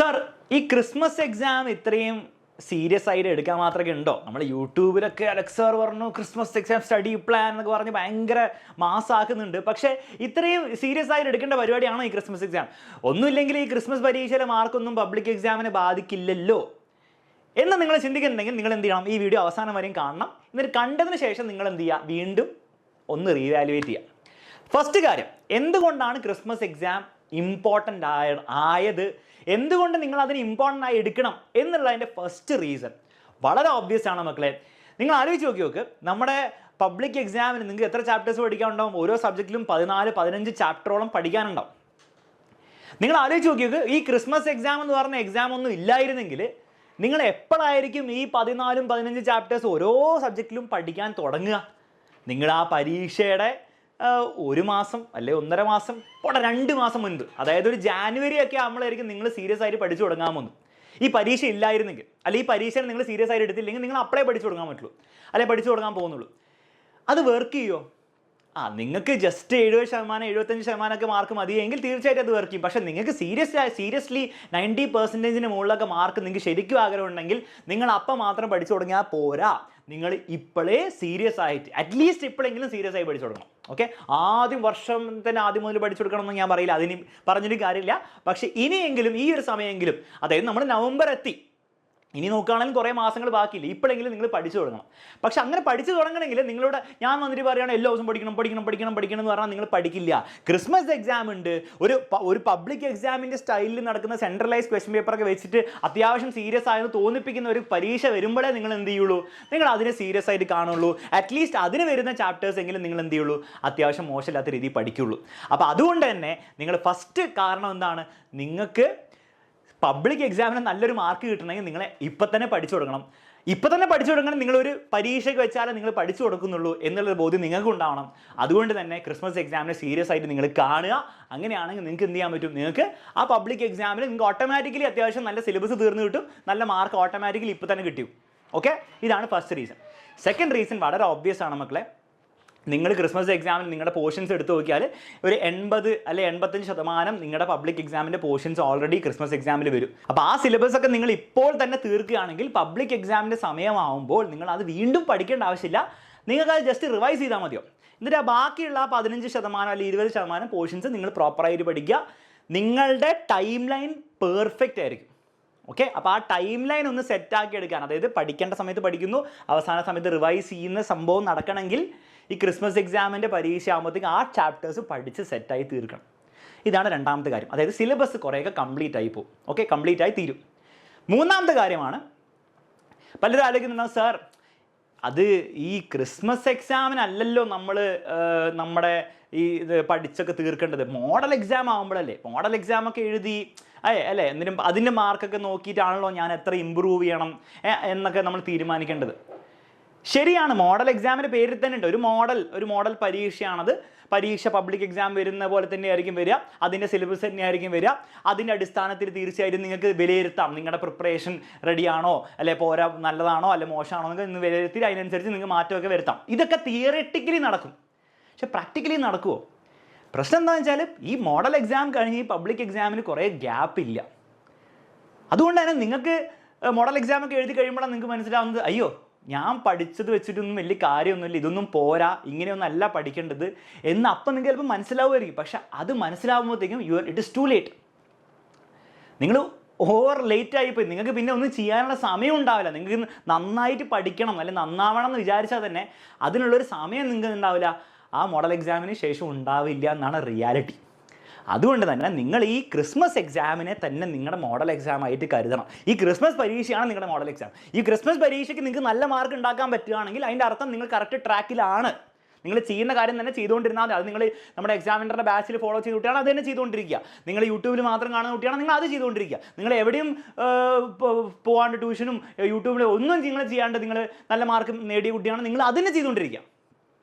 Sir, ഈ Christmas exam ഇത്രയും serious ആയിട്ട് എടുക്കാൻ മാത്രമൊക്കെ ഉണ്ടോ? നമ്മൾ യൂട്യൂബിലൊക്കെ അലക്സ് സാർ പറഞ്ഞു ക്രിസ്മസ് എക്സാം സ്റ്റഡി പ്ലാൻ എന്നൊക്കെ പറഞ്ഞ് ഭയങ്കര മാസ്സാക്കുന്നുണ്ട്. പക്ഷേ ഇത്രയും സീരിയസ് ആയിട്ട് എടുക്കേണ്ട പരിപാടിയാണോ ഈ ക്രിസ്മസ് എക്സാം? ഒന്നുമില്ലെങ്കിൽ ഈ ക്രിസ്മസ് പരീക്ഷയിലെ മാർക്കൊന്നും പബ്ലിക് എക്സാമിനെ ബാധിക്കില്ലല്ലോ എന്ന് നിങ്ങൾ ചിന്തിക്കുന്നുണ്ടെങ്കിൽ നിങ്ങൾ എന്ത് ചെയ്യണം? ഈ വീഡിയോ അവസാനം വരെയും കാണണം. എന്നിട്ട് കണ്ടതിന് ശേഷം നിങ്ങൾ എന്ത് ചെയ്യുക? വീണ്ടും ഒന്ന് റീവാലുവേറ്റ് ചെയ്യുക. ഫസ്റ്റ് കാര്യം, എന്തുകൊണ്ടാണ് ക്രിസ്മസ് എക്സാം ഇമ്പോർട്ടൻ്റ് ആയത്, എന്തുകൊണ്ട് നിങ്ങൾ അതിന് ഇമ്പോർട്ടൻ്റ് ആയി എടുക്കണം എന്നുള്ളതിൻ്റെ ഫസ്റ്റ് റീസൺ വളരെ ഓബ്വിയസ് ആണ് മക്കളെ. നിങ്ങൾ ആലോചിച്ച് നോക്ക്, നമ്മുടെ പബ്ലിക് എക്സാമിന് നിങ്ങൾക്ക് എത്ര ചാപ്റ്റേഴ്സ് പഠിക്കാനുണ്ടാവും? ഓരോ സബ്ജക്റ്റിലും 14-15 ചാപ്റ്ററോളം പഠിക്കാനുണ്ടാവും. നിങ്ങൾ ആലോചിച്ച് നോക്കിയോക്ക്, ഈ ക്രിസ്മസ് എക്സാം എന്ന് പറഞ്ഞ എക്സാം ഒന്നും ഇല്ലായിരുന്നെങ്കിൽ നിങ്ങൾ എപ്പോഴായിരിക്കും ഈ 14-15 ചാപ്റ്റേഴ്സ് ഓരോ സബ്ജക്റ്റിലും പഠിക്കാൻ തുടങ്ങുക? നിങ്ങൾ ആ പരീക്ഷയുടെ 1 മാസം അല്ലെ 1.5 മാസം 2 മാസം മുൻപ്, അതായത് ഒരു ജാനുവരി ഒക്കെ ആകുമ്പോഴായിരിക്കും നിങ്ങൾ സീരിയസ് ആയിട്ട് പഠിച്ചു തുടങ്ങാൻ പോകുന്നു. ഈ പരീക്ഷ ഇല്ലായിരുന്നെങ്കിൽ, അല്ലെങ്കിൽ ഈ പരീക്ഷയിൽ നിങ്ങൾ സീരിയസ് ആയിട്ട് എടുത്തില്ലെങ്കിൽ നിങ്ങൾ അപ്പളേ പഠിച്ചു തുടങ്ങാൻ പറ്റുള്ളൂ, അല്ലെ പഠിച്ചു തുടങ്ങാൻ പോകുന്നുള്ളൂ. അത് വർക്ക് ചെയ്യുമോ? നിങ്ങൾക്ക് ജസ്റ്റ് 70%, 75% ഒക്കെ മാർക്ക് മതിയെങ്കിൽ തീർച്ചയായിട്ടും അത് വർക്ക് ചെയ്യും. പക്ഷേ നിങ്ങൾക്ക് സീരിയസ്ലി 90% മുകളിലൊക്കെ മാർക്ക് നിങ്ങൾക്ക് ശരിക്കും ആഗ്രഹമുണ്ടെങ്കിൽ നിങ്ങൾ അപ്പം മാത്രം പഠിച്ചു തുടങ്ങിയാൽ പോരാ. നിങ്ങൾ ഇപ്പോഴേ സീരിയസ് ആയിട്ട്, അറ്റ്ലീസ്റ്റ് ഇപ്പോഴെങ്കിലും സീരിയസ് ആയി പഠിച്ചു തുടങ്ങണം. ഓക്കെ, ആദ്യം മുതൽ പഠിച്ചു കൊടുക്കണം എന്ന് ഞാൻ പറയില്ല, അതിന് പറഞ്ഞിട്ട് കാര്യമില്ല. പക്ഷേ ഇനിയെങ്കിലും ഈ ഒരു സമയമെങ്കിലും, അതായത് നമ്മൾ നവംബർ എത്തി, ഇനി നോക്കുകയാണെങ്കിൽ കുറേ മാസങ്ങൾ ബാക്കിയില്ല, ഇപ്പോഴെങ്കിലും നിങ്ങൾ പഠിച്ചു തുടങ്ങണം. പക്ഷെ അങ്ങനെ പഠിച്ചു തുടങ്ങണമെങ്കിൽ നിങ്ങളോട് ഞാൻ വന്നിട്ട് പറയുകയാണ് എല്ലാ ദിവസവും പഠിക്കണം എന്ന് പറഞ്ഞാൽ നിങ്ങൾ പഠിക്കില്ല. ക്രിസ്മസ് എക്സാം ഉണ്ട്, ഒരു പബ്ലിക് എക്സാമിൻ്റെ സ്റ്റൈലിൽ നടക്കുന്ന സെൻട്രലൈസ് ക്വസ്റ്റ്യൻ പേപ്പറൊക്കെ വെച്ചിട്ട് അത്യാവശ്യം സീരിയസ് ആയെന്ന് തോന്നിപ്പിക്കുന്ന ഒരു പരീക്ഷ വരുമ്പോഴേ നിങ്ങൾ എന്ത് ചെയ്യുള്ളൂ? നിങ്ങൾ അതിനെ സീരിയസ് ആയിട്ട് കാണുള്ളൂ. അറ്റ്ലീസ്റ്റ് അതിന് വരുന്ന ചാപ്റ്റേഴ്സ് എങ്കിലും നിങ്ങൾ എന്ത് ചെയ്യുള്ളൂ? അത്യാവശ്യം മോശമില്ലാത്ത രീതിയിൽ പഠിക്കുള്ളൂ. അപ്പോൾ അതുകൊണ്ട് തന്നെ നിങ്ങൾ ഫസ്റ്റ് കാരണം എന്താണ്? നിങ്ങൾക്ക് പബ്ലിക് എക്സാമിന് നല്ലൊരു മാർക്ക് കിട്ടണമെങ്കിൽ നിങ്ങൾ ഇപ്പം തന്നെ പഠിച്ചു തുടങ്ങണം. നിങ്ങളൊരു പരീക്ഷയ്ക്ക് വെച്ചാലേ നിങ്ങൾ പഠിച്ചു കൊടുക്കുന്നുള്ളൂ എന്നുള്ളൊരു ബോധ്യം നിങ്ങൾക്ക് ഉണ്ടാവണം. അതുകൊണ്ട് തന്നെ ക്രിസ്മസ് എക്സാമിനെ സീരിയസ് ആയിട്ട് നിങ്ങൾ കാണുക. അങ്ങനെയാണെങ്കിൽ നിങ്ങൾക്ക് എന്ത് ചെയ്യാൻ പറ്റും? നിങ്ങൾക്ക് ആ പബ്ലിക് എക്സാമിൽ നിങ്ങൾക്ക് ഓട്ടോമാറ്റിക്കലി അത്യാവശ്യം നല്ല സിലബസ് തീർന്നു കിട്ടും, നല്ല മാർക്ക് ഓട്ടോമാറ്റിക്കലി ഇപ്പം തന്നെ കിട്ടും. ഓക്കെ, ഇതാണ് ഫസ്റ്റ് റീസൺ. സെക്കൻഡ് റീസൺ വളരെ ഓബ്വിയസ് ആണ് മക്കളെ. നിങ്ങൾ ക്രിസ്മസ് എക്സാമിൽ നിങ്ങളുടെ പോർഷൻസ് എടുത്ത് നോക്കിയാൽ ഒരു 80 അല്ലെ 85% നിങ്ങളുടെ പബ്ലിക് എക്സാമിൻ്റെ പോർഷൻസ് ഓൾറെഡി ക്രിസ്മസ് എക്സാമിൽ വരും. അപ്പോൾ ആ സിലബസ് ഒക്കെ നിങ്ങൾ ഇപ്പോൾ തന്നെ തീർക്കുകയാണെങ്കിൽ പബ്ലിക് എക്സാമിൻ്റെ സമയമാകുമ്പോൾ നിങ്ങൾ അത് വീണ്ടും പഠിക്കേണ്ട ആവശ്യമില്ല. നിങ്ങൾക്ക് അത് ജസ്റ്റ് റിവൈസ് ചെയ്താൽ മതിയോ. എന്നിട്ട് ബാക്കിയുള്ള 15% അല്ലെങ്കിൽ 20% പോർഷൻസ് നിങ്ങൾ പ്രോപ്പറായിട്ട് പഠിക്കുക. നിങ്ങളുടെ ടൈം ലൈൻ പെർഫെക്റ്റ് ആയിരിക്കും. ഓക്കെ, അപ്പോൾ ആ ടൈം ലൈൻ ഒന്ന് സെറ്റാക്കി എടുക്കാൻ, അതായത് പഠിക്കേണ്ട സമയത്ത് പഠിക്കുന്നു, അവസാന സമയത്ത് റിവൈസ് ചെയ്യുന്ന സംഭവം നടക്കണമെങ്കിൽ ഈ ക്രിസ്മസ് എക്സാമിൻ്റെ പരീക്ഷ ആകുമ്പോഴത്തേക്ക് ആ ചാപ്റ്റേഴ്സ് പഠിച്ച് സെറ്റായി തീർക്കണം. ഇതാണ് രണ്ടാമത്തെ കാര്യം. അതായത് സിലബസ് കുറേയൊക്കെ കംപ്ലീറ്റ് ആയി പോകും. ഓക്കെ, കംപ്ലീറ്റ് ആയി തീരും. മൂന്നാമത്തെ കാര്യമാണ്, പലരും ആലോചിക്കുന്നുണ്ടാവും, സാർ അത് ഈ ക്രിസ്മസ് എക്സാമിനല്ലല്ലോ നമ്മുടെ ഇത് പഠിച്ചൊക്കെ തീർക്കേണ്ടത്, മോഡൽ എക്സാം ആകുമ്പോഴല്ലേ. മോഡൽ എക്സാമൊക്കെ എഴുതി അല്ലേ, എന്നിട്ടും അതിൻ്റെ മാർക്കൊക്കെ നോക്കിയിട്ടാണല്ലോ ഞാൻ എത്ര ഇമ്പ്രൂവ് ചെയ്യണം എന്നൊക്കെ നമ്മൾ തീരുമാനിക്കേണ്ടത്. ശരിയാണ്, മോഡൽ എക്സാമിൻ്റെ പേരിൽ തന്നെ ഉണ്ട് ഒരു മോഡൽ പരീക്ഷയാണത്. പരീക്ഷ പബ്ലിക് എക്സാം വരുന്ന പോലെ തന്നെ ആയിരിക്കും വരിക, അതിൻ്റെ സിലബസ് തന്നെയായിരിക്കും വരിക. അതിൻ്റെ അടിസ്ഥാനത്തിൽ തീർച്ചയായിട്ടും നിങ്ങൾക്ക് വിലയിരുത്താം നിങ്ങളുടെ പ്രിപ്പറേഷൻ റെഡിയാണോ, അല്ലെ പോരാ, നല്ലതാണോ അല്ലെ മോശമാണോ എന്നൊക്കെ ഇന്ന് വിലയിരുത്തി അതിനനുസരിച്ച് നിങ്ങൾക്ക് മാറ്റമൊക്കെ വരുത്താം. ഇതൊക്കെ തിയററ്റിക്കലി നടക്കും, പക്ഷെ പ്രാക്ടിക്കലി നടക്കുമോ? പ്രശ്നം എന്താണെന്ന് വെച്ചാൽ ഈ മോഡൽ എക്സാം കഴിഞ്ഞ് ഈ പബ്ലിക് എക്സാമിന് കുറേ ഗ്യാപ്പ് ഇല്ല. അതുകൊണ്ട് തന്നെ നിങ്ങൾക്ക് മോഡൽ എക്സാമൊക്കെ എഴുതി കഴിയുമ്പോഴാണ് നിങ്ങൾക്ക് മനസ്സിലാവുന്നത്, അയ്യോ ഞാൻ പഠിച്ചത് വെച്ചിട്ടൊന്നും വലിയ കാര്യമൊന്നുമില്ല, ഇതൊന്നും പോരാ, ഇങ്ങനെയൊന്നും അല്ല പഠിക്കേണ്ടത് എന്ന് അപ്പം നിങ്ങൾക്ക് ചിലപ്പോൾ മനസ്സിലാവുമായിരിക്കും. പക്ഷെ അത് മനസ്സിലാവുമ്പോഴത്തേക്കും ഇറ്റ് ഇസ് ടു ലേറ്റ്. നിങ്ങൾ ഓവർ ലേറ്റ് ആയിപ്പോയി. നിങ്ങൾക്ക് പിന്നെ ഒന്നും ചെയ്യാനുള്ള സമയം ഉണ്ടാവില്ല. നിങ്ങൾക്ക് നന്നായിട്ട് പഠിക്കണം അല്ലെങ്കിൽ നന്നാവണം എന്ന് വിചാരിച്ചാൽ തന്നെ അതിനുള്ളൊരു സമയം നിങ്ങൾക്ക് ഉണ്ടാവില്ല, ആ മോഡൽ എക്സാമിന് ശേഷം ഉണ്ടാവില്ല എന്നാണ് റിയാലിറ്റി. അതുകൊണ്ട് തന്നെ നിങ്ങൾ ഈ ക്രിസ്മസ് എക്സാമിനെ തന്നെ നിങ്ങളുടെ മോഡൽ എക്സാം ആയിട്ട് കരുതണം. ഈ ക്രിസ്മസ് പരീക്ഷയാണ് നിങ്ങളുടെ മോഡൽ എക്സാം. ഈ ക്രിസ്മസ് പരീക്ഷയ്ക്ക് നിങ്ങൾക്ക് നല്ല മാർക്ക് ഉണ്ടാക്കാൻ പറ്റുകയാണെങ്കിൽ അതിൻ്റെ അർത്ഥം നിങ്ങൾ കറക്റ്റ് ട്രാക്കിലാണ്. നിങ്ങൾ ചെയ്യുന്ന കാര്യം തന്നെ ചെയ്തുകൊണ്ടിരുന്നാൽ മതി. അത് നിങ്ങൾ നമ്മുടെ എക്സാമിനറുടെ ബാച്ചിൽ ഫോളോ ചെയ്ത് കുട്ടിയാണ് അത് തന്നെ ചെയ്തുകൊണ്ടിരിക്കുക. നിങ്ങൾ യൂട്യൂബിൽ മാത്രം കാണുന്ന കുട്ടിയാണ് നിങ്ങൾ അത് ചെയ്തുകൊണ്ടിരിക്കുക. നിങ്ങൾ എവിടെയും പോകാണ്ട് ട്യൂഷനും യൂട്യൂബിൽ ഒന്നും നിങ്ങൾ ചെയ്യാണ്ട് നിങ്ങൾ നല്ല മാർക്ക് നേടിയ കുട്ടിയാണ് നിങ്ങൾ അതിനെ ചെയ്തുകൊണ്ടിരിക്കുക.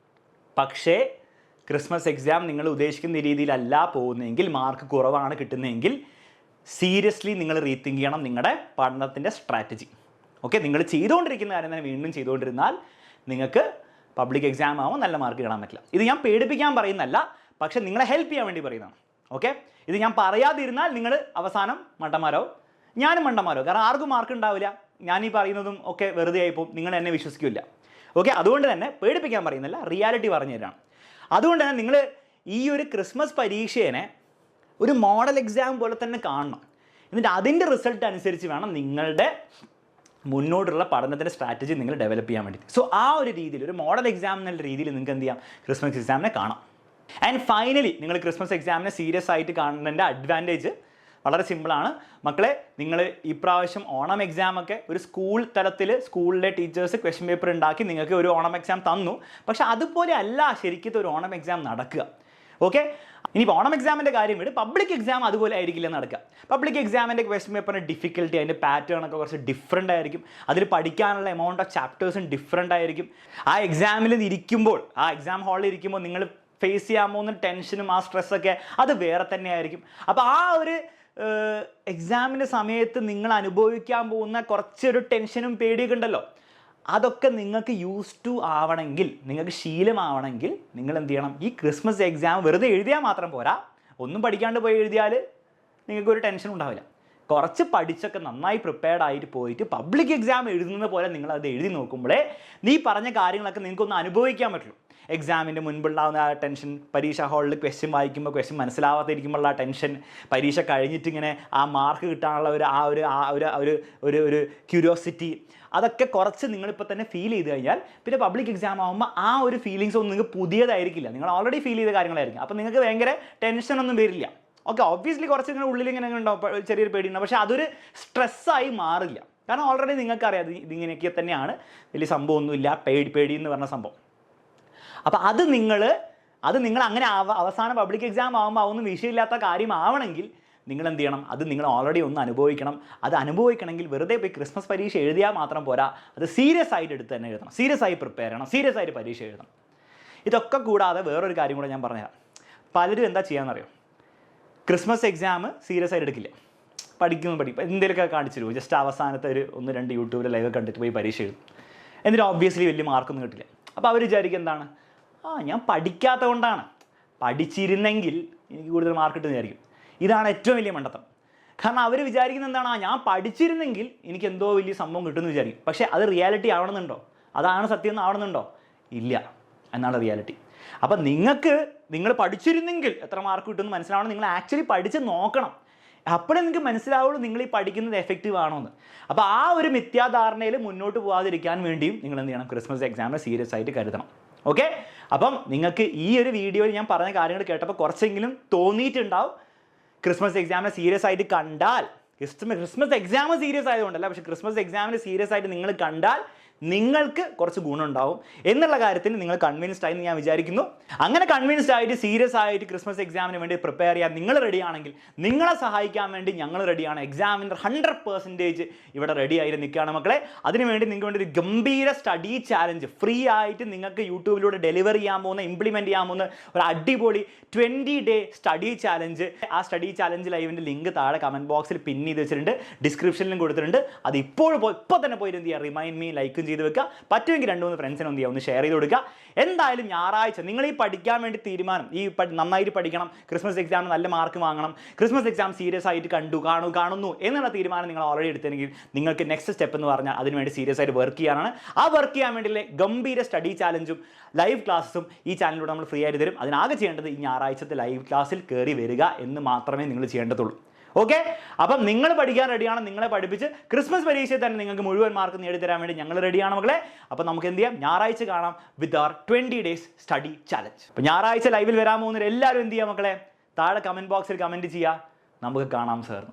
പക്ഷേ ക്രിസ്മസ് എക്സാം നിങ്ങൾ ഉദ്ദേശിക്കുന്ന രീതിയിലല്ല പോകുന്നതെങ്കിൽ, മാർക്ക് കുറവാണ് കിട്ടുന്നതെങ്കിൽ സീരിയസ്ലി നിങ്ങൾ റീതിങ്ക് ചെയ്യണം നിങ്ങളുടെ പഠനത്തിൻ്റെ സ്ട്രാറ്റജി. ഓക്കെ, നിങ്ങൾ ചെയ്തുകൊണ്ടിരിക്കുന്ന കാര്യം തന്നെ വീണ്ടും ചെയ്തുകൊണ്ടിരുന്നാൽ നിങ്ങൾക്ക് പബ്ലിക് എക്സാം ആവുമ്പോൾ നല്ല മാർക്ക് കിട്ടാൻ പറ്റില്ല. ഇത് ഞാൻ പേടിപ്പിക്കാൻ പറയുന്നതല്ല, പക്ഷെ നിങ്ങളെ ഹെൽപ്പ് ചെയ്യാൻ വേണ്ടി പറയുന്നതാണ്. ഓക്കെ, ഇത് ഞാൻ പറയാതിരുന്നാൽ നിങ്ങൾ അവസാനം മണ്ടന്മാരാവും. ഞാനും മണ്ടന്മാരോ, കാരണം ആർക്കും മാർക്ക് ഉണ്ടാവില്ല, ഞാൻ ഈ പറയുന്നതും ഒക്കെ വെറുതെ ആയിപ്പോൾ നിങ്ങൾ എന്നെ വിശ്വസിക്കില്ല. ഓക്കെ, അതുകൊണ്ട് തന്നെ പേടിപ്പിക്കാൻ പറയുന്നില്ല, റിയാലിറ്റി പറഞ്ഞു തരാണ്. അതുകൊണ്ട് തന്നെ നിങ്ങൾ ഈ ഒരു ക്രിസ്മസ് പരീക്ഷേനെ ഒരു മോഡൽ എക്സാം പോലെ തന്നെ കാണണം. എന്നിട്ട് അതിൻ്റെ റിസൾട്ട് അനുസരിച്ച് വേണം നിങ്ങളുടെ മുന്നോട്ടുള്ള പഠനത്തിൻ്റെ സ്ട്രാറ്റജി നിങ്ങൾ ഡെവലപ്പ് ചെയ്യാൻ വേണ്ടി. സോ ആ ഒരു രീതിയിൽ, ഒരു മോഡൽ എക്സാം എന്നുള്ള രീതിയിൽ നിങ്ങൾക്ക് എന്ത് ചെയ്യാം, ക്രിസ്മസ് എക്സാമിനെ കാണാം. ആൻഡ് ഫൈനലി നിങ്ങൾ ക്രിസ്മസ് എക്സാമിനെ സീരിയസ് ആയിട്ട് കാണുന്നതിൻ്റെ അഡ്വാൻറ്റേജ് വളരെ സിമ്പിളാണ് മക്കളെ. നിങ്ങൾ ഇപ്രാവശ്യം ഓണം എക്സാമൊക്കെ ഒരു സ്കൂൾ തലത്തിൽ സ്കൂളിലെ ടീച്ചേഴ്സ് ക്വസ്റ്റ്യൻ പേപ്പർ ഉണ്ടാക്കി നിങ്ങൾക്ക് ഒരു ഓണം എക്സാം തന്നു. പക്ഷെ അതുപോലെ അല്ല ശരിക്കും ഒരു ഓണം എക്സാം നടക്കുക. ഓക്കെ, ഇനിയിപ്പോൾ ഓണം എക്സാമിൻ്റെ കാര്യം വിട്, പബ്ലിക് എക്സാം അതുപോലെ ആയിരിക്കില്ല നടക്കുക. പബ്ലിക് എക്സാമിൻ്റെ ക്വസ്റ്റ്യൻ പേപ്പറിന് ഡിഫിക്കൽട്ടി, അതിൻ്റെ പാറ്റേൺ ഒക്കെ കുറച്ച് ഡിഫറൻ്റ് ആയിരിക്കും. അതിൽ പഠിക്കാനുള്ള എമൗണ്ട് ഓഫ് ചാപ്റ്റേഴ്സും ഡിഫറൻ്റ് ആയിരിക്കും. ആ എക്സാമിൽ ഇരിക്കുമ്പോൾ, ആ എക്സാം ഹാളിൽ ഇരിക്കുമ്പോൾ നിങ്ങൾ ഫേസ് ചെയ്യാൻ പോകുന്ന ടെൻഷനും ആ സ്ട്രെസ്സൊക്കെ അത് വേറെ തന്നെ ആയിരിക്കും. അപ്പോൾ ആ ഒരു എക്സാമിൻ്റെ സമയത്ത് നിങ്ങൾ അനുഭവിക്കാൻ പോകുന്ന കുറച്ചൊരു ടെൻഷനും പേടിയൊക്കെ ഉണ്ടല്ലോ, അതൊക്കെ നിങ്ങൾക്ക് യൂസ് ടു ആവണമെങ്കിൽ, നിങ്ങൾക്ക് ശീലമാവണമെങ്കിൽ നിങ്ങൾ എന്ത് ചെയ്യണം, ഈ ക്രിസ്മസ് എക്സാം വെറുതെ എഴുതിയാൽ മാത്രം പോരാ. ഒന്നും പഠിക്കാണ്ട് പോയി എഴുതിയാൽ നിങ്ങൾക്കൊരു ടെൻഷൻ ഉണ്ടാവില്ല. കുറച്ച് പഠിച്ചൊക്കെ നന്നായി പ്രിപ്പയർഡ് ആയിട്ട് പോയിട്ട് പബ്ലിക് എക്സാം എഴുതുന്നത് പോലെ നിങ്ങളത് എഴുതി നോക്കുമ്പോഴേ നീ പറഞ്ഞ കാര്യങ്ങളൊക്കെ നിങ്ങൾക്കൊന്ന് അനുഭവിക്കാൻ പറ്റുള്ളൂ. എക്സാമിൻ്റെ മുൻപുണ്ടാകുന്ന ആ ടെൻഷൻ, പരീക്ഷ ഹാളിൽ ക്വസ്റ്റ്യൻ വായിക്കുമ്പോൾ ക്വസ്റ്റ്യൻ മനസ്സിലാവാതിരിക്കുമ്പോഴുള്ള ആ ടെൻഷൻ, പരീക്ഷ കഴിഞ്ഞിട്ട് ഇങ്ങനെ ആ മാർക്ക് കിട്ടാനുള്ള ഒരു ക്യൂരിയോസിറ്റി, അതൊക്കെ കുറച്ച് നിങ്ങളിപ്പോൾ തന്നെ ഫീൽ ചെയ്ത് കഴിഞ്ഞാൽ പിന്നെ പബ്ലിക് എക്സാം ആകുമ്പോൾ ആ ഒരു ഫീലിങ്സ് ഒന്നും നിങ്ങൾക്ക് പുതിയതായിരിക്കില്ല, നിങ്ങൾ ഓൾറെഡി ഫീൽ ചെയ്ത കാര്യങ്ങളായിരിക്കും. അപ്പോൾ നിങ്ങൾക്ക് ഭയങ്കര ടെൻഷനൊന്നും വരില്ല. ഓക്കെ, ഒബ്വിയസ്ലി കുറച്ച് ഇങ്ങനെ ഉള്ളിൽ ഇങ്ങനെ ഉണ്ടാവും, ചെറിയൊരു പേടിയുണ്ടാവും, പക്ഷേ അതൊരു സ്ട്രെസ്സായി മാറില്ല. കാരണം ഓൾറെഡി നിങ്ങൾക്കറിയാം ഇതിങ്ങനെയൊക്കെ തന്നെയാണ്, വലിയ സംഭവമൊന്നുമില്ല, പേടി എന്ന് പറഞ്ഞ സംഭവം. അപ്പോൾ അത് നിങ്ങൾ അങ്ങനെ അവസാനം പബ്ലിക് എക്സാം ആകുമ്പോൾ അതൊന്നും വിഷയമില്ലാത്ത കാര്യമാവണമെങ്കിൽ നിങ്ങൾ എന്ത് ചെയ്യണം, അത് നിങ്ങൾ ഓൾറെഡി ഒന്ന് അനുഭവിക്കണം. അത് അനുഭവിക്കണമെങ്കിൽ വെറുതെ പോയി ക്രിസ്മസ് പരീക്ഷ എഴുതിയാൽ മാത്രം പോരാ, അത് സീരിയസ് ആയിട്ട് എടുത്ത് തന്നെ എഴുതണം, സീരിയസ് ആയി പ്രിപ്പയർ ചെയ്യണം, സീരിയസ് ആയിട്ട് പരീക്ഷ എഴുതണം. ഇതൊക്കെ കൂടാതെ വേറൊരു കാര്യം കൂടെ ഞാൻ പറഞ്ഞുതരാം. പലരും എന്താ ചെയ്യാമെന്നറിയോ, ക്രിസ്മസ് എക്സാം സീരിയസ് ആയിട്ട് എടുക്കില്ല, പഠിക്കും എന്തെങ്കിലുമൊക്കെ കാണിച്ചു തരുമോ, ജസ്റ്റ് അവസാനത്തെ ഒരു 1-2 യൂട്യൂബിൽ ലൈവ് കണ്ടിട്ട് പോയി പരീക്ഷ എഴുതും. എന്നിട്ട് ഓബ്വിയസ്ലി വലിയ മാർക്കൊന്നും കിട്ടില്ല. അപ്പോൾ അവർ വിചാരിക്കും എന്താണ്, ഞാൻ പഠിക്കാത്ത കൊണ്ടാണ്, പഠിച്ചിരുന്നെങ്കിൽ എനിക്ക് കൂടുതൽ മാർക്ക് കിട്ടുന്ന വിചാരിക്കും. ഇതാണ് ഏറ്റവും വലിയ മണ്ടത്തരം. കാരണം അവർ വിചാരിക്കുന്നത് എന്താണ്, ഞാൻ പഠിച്ചിരുന്നെങ്കിൽ എനിക്ക് എന്തോ വലിയ സംഭവം കിട്ടുമെന്ന് വിചാരിക്കും. പക്ഷേ അത് റിയാലിറ്റി ആവണമെന്നുണ്ടോ, അതാണ് സത്യം എന്ന് ആവണമെന്നുണ്ടോ, ഇല്ല എന്നാണ് റിയാലിറ്റി. അപ്പം നിങ്ങൾ പഠിച്ചിരുന്നെങ്കിൽ എത്ര മാർക്ക് കിട്ടുമെന്ന് മനസ്സിലാവണം, നിങ്ങൾ ആക്ച്വലി പഠിച്ച് നോക്കണം. അപ്പോഴേ നിങ്ങൾക്ക് മനസ്സിലാവുള്ളൂ നിങ്ങൾ ഈ പഠിക്കുന്നത് എഫക്റ്റീവ് ആണോ എന്ന്. അപ്പോൾ ആ ഒരു മിഥ്യാധാരണയിൽ മുന്നോട്ട് പോകാതിരിക്കാൻ വേണ്ടിയും നിങ്ങൾ എന്ത് ചെയ്യണം, ക്രിസ്മസ് എക്സാമിനെ സീരിയസ് ആയിട്ട് കരുതണം. ഓക്കെ, അപ്പം നിങ്ങൾക്ക് ഈ ഒരു വീഡിയോയിൽ ഞാൻ പറഞ്ഞ കാര്യങ്ങൾ കേട്ടപ്പോൾ കുറച്ചെങ്കിലും തോന്നിയിട്ടുണ്ടാവും. ക്രിസ്മസ് എക്സാമിനെ സീരിയസ് ആയിട്ട് കണ്ടാൽ, ക്രിസ്മസ് എക്സാം സീരിയസ് ആയതുകൊണ്ടല്ല, പക്ഷേ ക്രിസ്മസ് എക്സാമിന് സീരിയസ് ആയിട്ട് നിങ്ങൾ കണ്ടാൽ നിങ്ങൾക്ക് കുറച്ച് ഗുണമുണ്ടാവും എന്നുള്ള കാര്യത്തിൽ നിങ്ങൾ കൺവിൻസ്ഡ് ആയി ഞാൻ വിചാരിക്കുന്നു. അങ്ങനെ കൺവിൻസ്ഡ് ആയിട്ട് സീരിയസ് ആയിട്ട് ക്രിസ്മസ് എക്സാമിന് വേണ്ടി പ്രിപ്പയർ ചെയ്യാൻ നിങ്ങൾ റെഡിയാണെങ്കിൽ നിങ്ങളെ സഹായിക്കാൻ വേണ്ടി ഞങ്ങൾ റെഡിയാണ്. എക്സാമിൻ്റെ 100% ഇവിടെ റെഡി ആയിട്ട് നിൽക്കുകയാണ് മക്കളെ. അതിനുവേണ്ടി നിങ്ങൾക്ക് വേണ്ടി ഒരു ഗംഭീര സ്റ്റഡി ചാലഞ്ച് ഫ്രീ ആയിട്ട് നിങ്ങൾക്ക് യൂട്യൂബിലൂടെ ഡെലിവർ ചെയ്യാൻ പോകുന്ന, ഇംപ്ലിമെൻറ്റ് ചെയ്യാൻ പോകുന്ന ഒരു അടിപൊളി 20-day സ്റ്റഡി ചാലഞ്ച്. ആ സ്റ്റഡി ചാലഞ്ച് ലൈവിൻ്റെ ലിങ്ക് താഴെ കമൻറ്റ് ബോക്സിൽ പിൻ ചെയ്ത് വെച്ചിട്ടുണ്ട്, ഡിസ്ക്രിപ്ഷനിലും കൊടുത്തിട്ടുണ്ട്. അത് ഇപ്പോൾ തന്നെ പോയിട്ട് എന്ത് ചെയ്യുക, റിമൈൻഡ് മീ ലൈക്കും ചെയ്ത് വെക്കുക. പറ്റുമെങ്കിൽ 2-3 ഫ്രണ്ട്സിനെ എന്ത് ചെയ്യുക, ഒന്ന് ഷെയർ ചെയ്ത് കൊടുക്കുക. എന്തായാലും ഞായറാഴ്ച നിങ്ങൾ ഈ പഠിക്കാൻ വേണ്ടി തീരുമാനം, നന്നായിട്ട് പഠിക്കണം, ക്രിസ്മസ് എക്സാമിന് നല്ല മാർക്ക് വാങ്ങണം, ക്രിസ്മസ് എക്സാം സീരിയസ് ആയിട്ട് കാണുന്നു എന്നുള്ള തീരുമാനം നിങ്ങൾ ഓൾറെഡി എടുത്തെങ്കിൽ നിങ്ങൾക്ക് നെക്സ്റ്റ് സ്റ്റെപ്പ് എന്ന് പറഞ്ഞാൽ അതിനുവേണ്ടി സീരിയസ് ആയിട്ട് വർക്ക് ചെയ്യാനാണ്. ആ വർക്ക് ചെയ്യാൻ വേണ്ടിയുള്ള ഗംഭീര സ്റ്റഡി ചാലഞ്ചും ലൈവ് ക്ലാസ്സും ഈ ചാനലിലൂടെ നമ്മൾ ഫ്രീ ആയിട്ട് തരും. അതിനാകെ ചെയ്യേണ്ടത് ഈ ഞായറാഴ്ചത്തെ ലൈവ് ക്ലാസ്സിൽ കയറി വരിക എന്ന് മാത്രമേ നിങ്ങൾ ചെയ്യേണ്ടതുള്ളൂ. ഓക്കെ, അപ്പം നിങ്ങൾ പഠിക്കാൻ റെഡിയാണ്, നിങ്ങളെ പഠിപ്പിച്ച് ക്രിസ്മസ് പരീക്ഷയിൽ തന്നെ നിങ്ങൾക്ക് മുഴുവൻ മാർക്ക് നേടിത്തരാൻ വേണ്ടി ഞങ്ങൾ റെഡിയാണ് മക്കളെ. അപ്പം നമുക്ക് എന്ത് ചെയ്യാം, ഞായറാഴ്ച കാണാം വിത്ത് അവർ 20 days സ്റ്റഡി ചാലഞ്ച്. അപ്പം ഞായറാഴ്ച ലൈവിൽ വരാൻ പോകുന്നവർ എല്ലാവരും എന്ത് ചെയ്യുക മക്കളെ, താഴെ കമൻറ്റ് ബോക്സിൽ കമൻറ്റ് ചെയ്യുക. നമുക്ക് കാണാം സാർ.